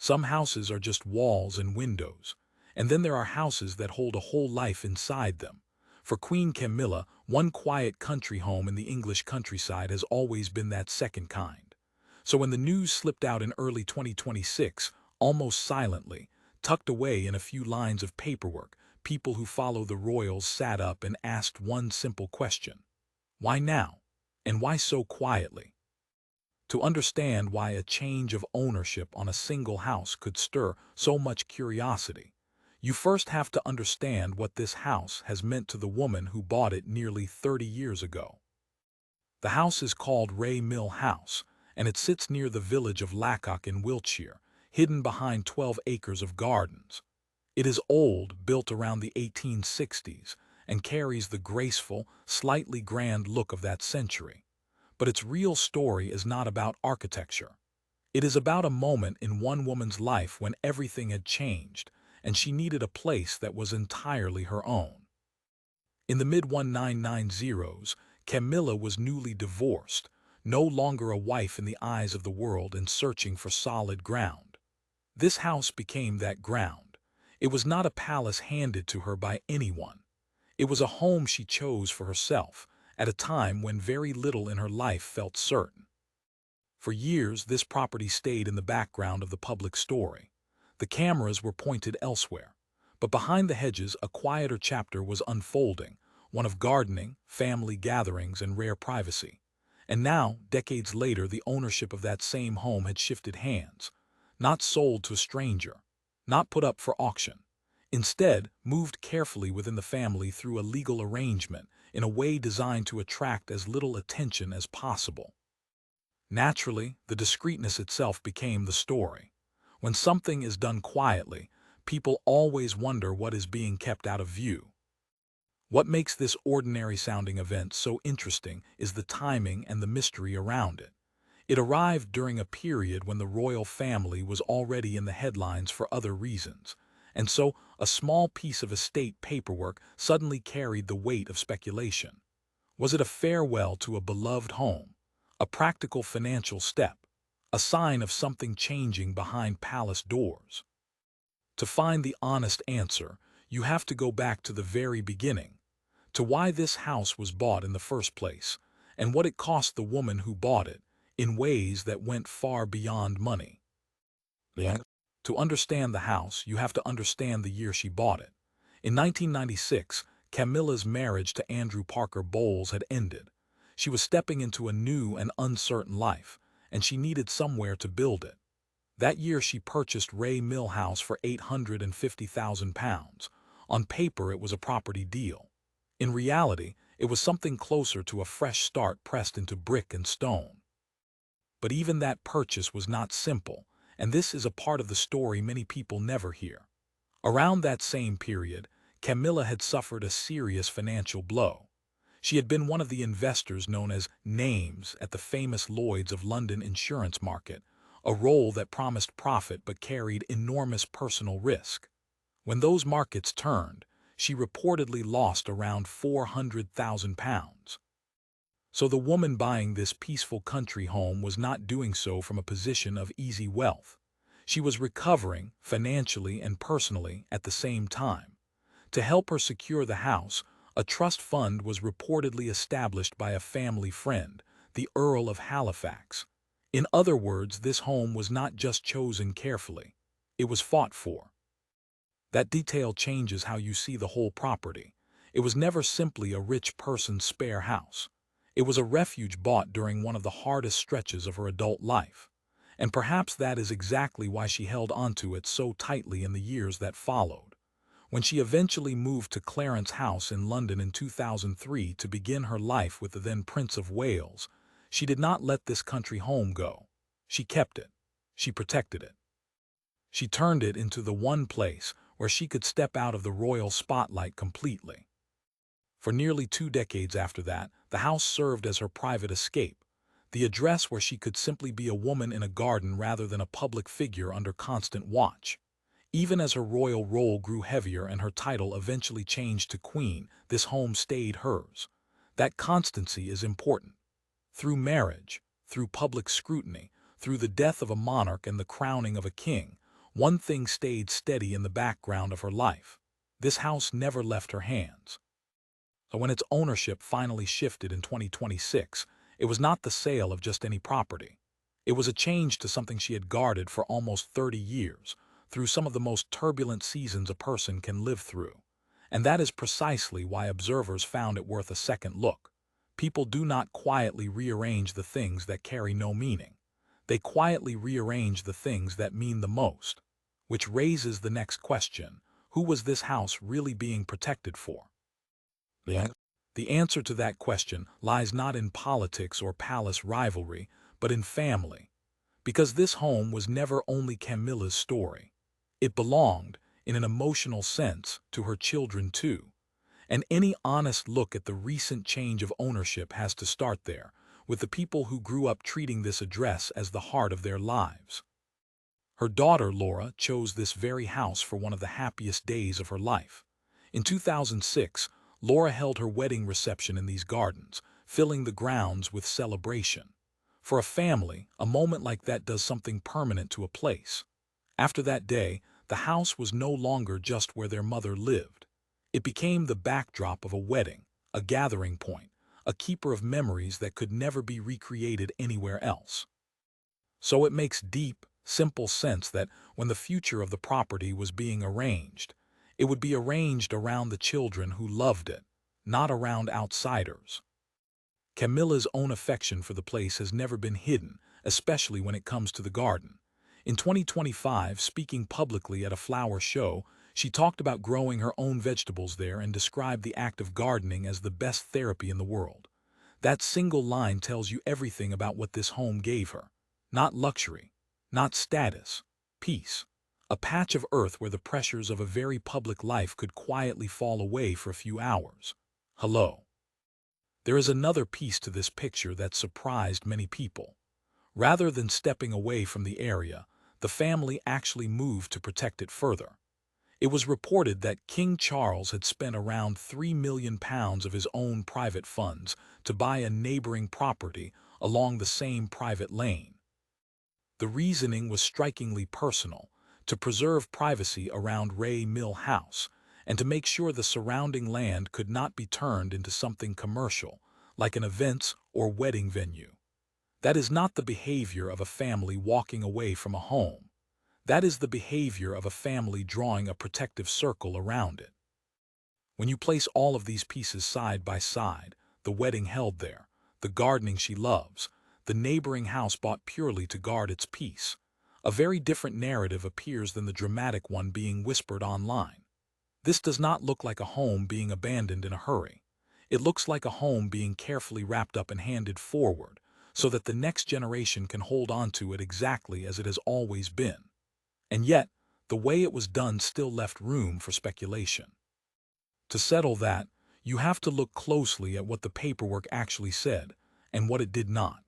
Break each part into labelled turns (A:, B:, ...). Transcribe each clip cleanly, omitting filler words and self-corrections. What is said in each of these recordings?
A: Some houses are just walls and windows, and then there are houses that hold a whole life inside them. For Queen Camilla, one quiet country home in the English countryside has always been that second kind. So when the news slipped out in early 2026, almost silently, tucked away in a few lines of paperwork, people who follow the royals sat up and asked one simple question. Why now? And why so quietly? To understand why a change of ownership on a single house could stir so much curiosity, you first have to understand what this house has meant to the woman who bought it nearly 30 years ago. The house is called Ray Mill House, and it sits near the village of Lacock in Wiltshire, hidden behind 12 acres of gardens. It is old, built around the 1860s, and carries the graceful, slightly grand look of that century. But its real story is not about architecture. It is about a moment in one woman's life when everything had changed, and she needed a place that was entirely her own. In the mid-1990s, Camilla was newly divorced, no longer a wife in the eyes of the world and searching for solid ground. This house became that ground. It was not a palace handed to her by anyone. It was a home she chose for herself, at a time when very little in her life felt certain. For years, this property stayed in the background of the public story. The cameras were pointed elsewhere. But behind the hedges, a quieter chapter was unfolding, one of gardening, family gatherings, and rare privacy. And now, decades later, the ownership of that same home had shifted hands. Not sold to a stranger, not put up for auction. Instead, moved carefully within the family through a legal arrangement in a way designed to attract as little attention as possible. Naturally, the discreetness itself became the story. When something is done quietly, people always wonder what is being kept out of view. What makes this ordinary-sounding event so interesting is the timing and the mystery around it. It arrived during a period when the royal family was already in the headlines for other reasons, and so a small piece of estate paperwork suddenly carried the weight of speculation. Was it a farewell to a beloved home, a practical financial step, a sign of something changing behind palace doors? To find the honest answer, you have to go back to the very beginning, to why this house was bought in the first place, and what it cost the woman who bought it, in ways that went far beyond money. To understand the house, you have to understand the year she bought it. In 1996, Camilla'S marriage to Andrew Parker Bowles had ended. She was stepping into a new and uncertain life, and she needed somewhere to build it. That year she purchased Ray Mill House for £850,000. On paper it was a property deal. In reality, it was something closer to a fresh start pressed into brick and stone. But even that purchase was not simple, and this is a part of the story many people never hear. Around that same period, Camilla had suffered a serious financial blow. She had been one of the investors known as names at the famous Lloyd's of London insurance market, a role that promised profit but carried enormous personal risk. When those markets turned, she reportedly lost around £400,000. So the woman buying this peaceful country home was not doing so from a position of easy wealth. She was recovering, financially and personally, at the same time. To help her secure the house, a trust fund was reportedly established by a family friend, the Earl of Halifax. In other words, this home was not just chosen carefully, it was fought for. That detail changes how you see the whole property. It was never simply a rich person's spare house. It was a refuge bought during one of the hardest stretches of her adult life. And perhaps that is exactly why she held onto it so tightly in the years that followed. When she eventually moved to Clarence House in London in 2003 to begin her life with the then Prince of Wales, she did not let this country home go. She kept it. She protected it. She turned it into the one place where she could step out of the royal spotlight completely. For nearly 2 decades after that, the house served as her private escape, the address where she could simply be a woman in a garden rather than a public figure under constant watch. Even as her royal role grew heavier and her title eventually changed to Queen, this home stayed hers. That constancy is important. Through marriage, through public scrutiny, through the death of a monarch and the crowning of a king, one thing stayed steady in the background of her life. This house never left her hands. So when its ownership finally shifted in 2026, it was not the sale of just any property. It was a change to something she had guarded for almost 30 years, through some of the most turbulent seasons a person can live through. And that is precisely why observers found it worth a second look. People do not quietly rearrange the things that carry no meaning. They quietly rearrange the things that mean the most. Which raises the next question: who was this house really being protected for? The answer to that question lies not in politics or palace rivalry, but in family. Because this home was never only Camilla'S story. It belonged, in an emotional sense, to her children too. And any honest look at the recent change of ownership has to start there, with the people who grew up treating this address as the heart of their lives. Her daughter, Laura, chose this very house for one of the happiest days of her life. In 2006, Laura held her wedding reception in these gardens, filling the grounds with celebration. For a family, a moment like that does something permanent to a place. After that day, the house was no longer just where their mother lived. It became the backdrop of a wedding, a gathering point, a keeper of memories that could never be recreated anywhere else. So it makes deep, simple sense that when the future of the property was being arranged, it would be arranged around the children who loved it, not around outsiders. Camilla'S own affection for the place has never been hidden, especially when it comes to the garden. In 2025, speaking publicly at a flower show, she talked about growing her own vegetables there and described the act of gardening as the best therapy in the world. That single line tells you everything about what this home gave her. Not luxury, not status, peace. A patch of earth where the pressures of a very public life could quietly fall away for a few hours. Hello. There is another piece to this picture that surprised many people. Rather than stepping away from the area, the family actually moved to protect it further. It was reported that King Charles had spent around £3 million of his own private funds to buy a neighboring property along the same private lane. The reasoning was strikingly personal: to preserve privacy around Ray Mill House, and to make sure the surrounding land could not be turned into something commercial, like an events or wedding venue. That is not the behavior of a family walking away from a home. That is the behavior of a family drawing a protective circle around it. When you place all of these pieces side by side, the wedding held there, the gardening she loves, the neighboring house bought purely to guard its peace, a very different narrative appears than the dramatic one being whispered online. This does not look like a home being abandoned in a hurry. It looks like a home being carefully wrapped up and handed forward, so that the next generation can hold on to it exactly as it has always been. And yet, the way it was done still left room for speculation. To settle that, you have to look closely at what the paperwork actually said, and what it did not.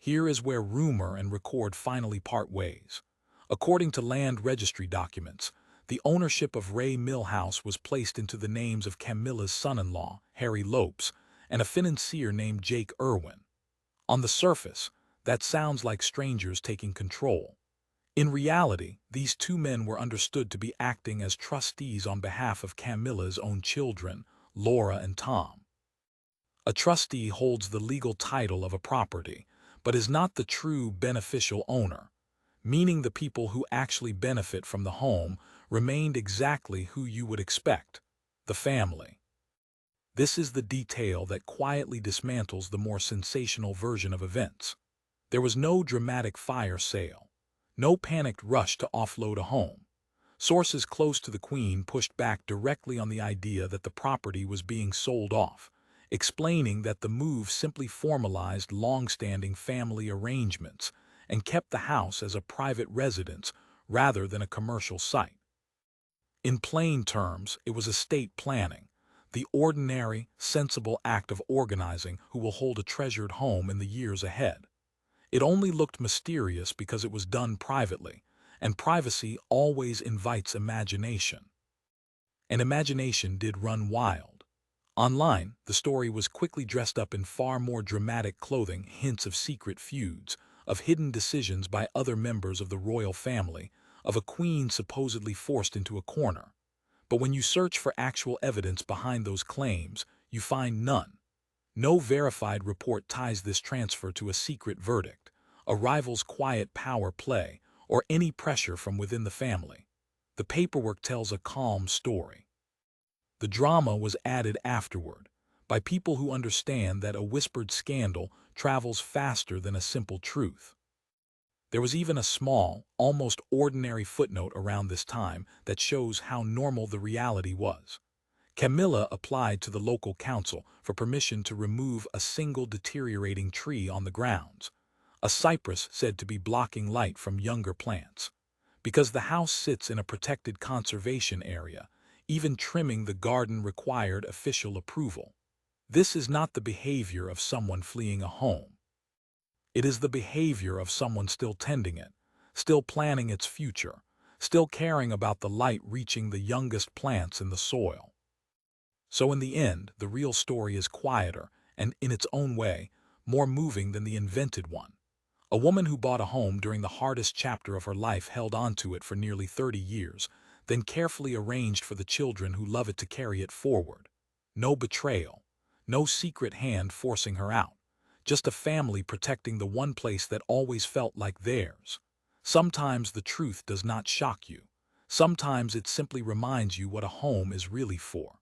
A: Here is where rumor and record finally part ways. According to land registry documents, the ownership of Ray Mill House was placed into the names of Camilla'S son-in-law, Harry Lopes, and a financier named Jake Irwin. On the surface, that sounds like strangers taking control. In reality, these two men were understood to be acting as trustees on behalf of Camilla'S own children, Laura and Tom. A trustee holds the legal title of a property, but is not the true beneficial owner, meaning the people who actually benefit from the home remained exactly who you would expect: the family. This is the detail that quietly dismantles the more sensational version of events. There was no dramatic fire sale, no panicked rush to offload a home. Sources close to the Queen pushed back directly on the idea that the property was being sold off, explaining that the move simply formalized long-standing family arrangements and kept the house as a private residence rather than a commercial site. In plain terms, it was estate planning, the ordinary, sensible act of organizing who will hold a treasured home in the years ahead. It only looked mysterious because it was done privately, and privacy always invites imagination. And imagination did run wild. Online, the story was quickly dressed up in far more dramatic clothing, hints of secret feuds, of hidden decisions by other members of the royal family, of a queen supposedly forced into a corner. But when you search for actual evidence behind those claims, you find none. No verified report ties this transfer to a secret verdict, a rival's quiet power play, or any pressure from within the family. The paperwork tells a calm story. The drama was added afterward, by people who understand that a whispered scandal travels faster than a simple truth. There was even a small, almost ordinary footnote around this time that shows how normal the reality was. Camilla applied to the local council for permission to remove a single deteriorating tree on the grounds, a cypress said to be blocking light from younger plants. Because the house sits in a protected conservation area, even trimming the garden required official approval. This is not the behavior of someone fleeing a home. It is the behavior of someone still tending it, still planning its future, still caring about the light reaching the youngest plants in the soil. So in the end, the real story is quieter and, in its own way, more moving than the invented one. A woman who bought a home during the hardest chapter of her life held on to it for nearly 30 years, then carefully arranged for the children who love it to carry it forward. No betrayal, no secret hand forcing her out, just a family protecting the one place that always felt like theirs. Sometimes the truth does not shock you. Sometimes it simply reminds you what a home is really for.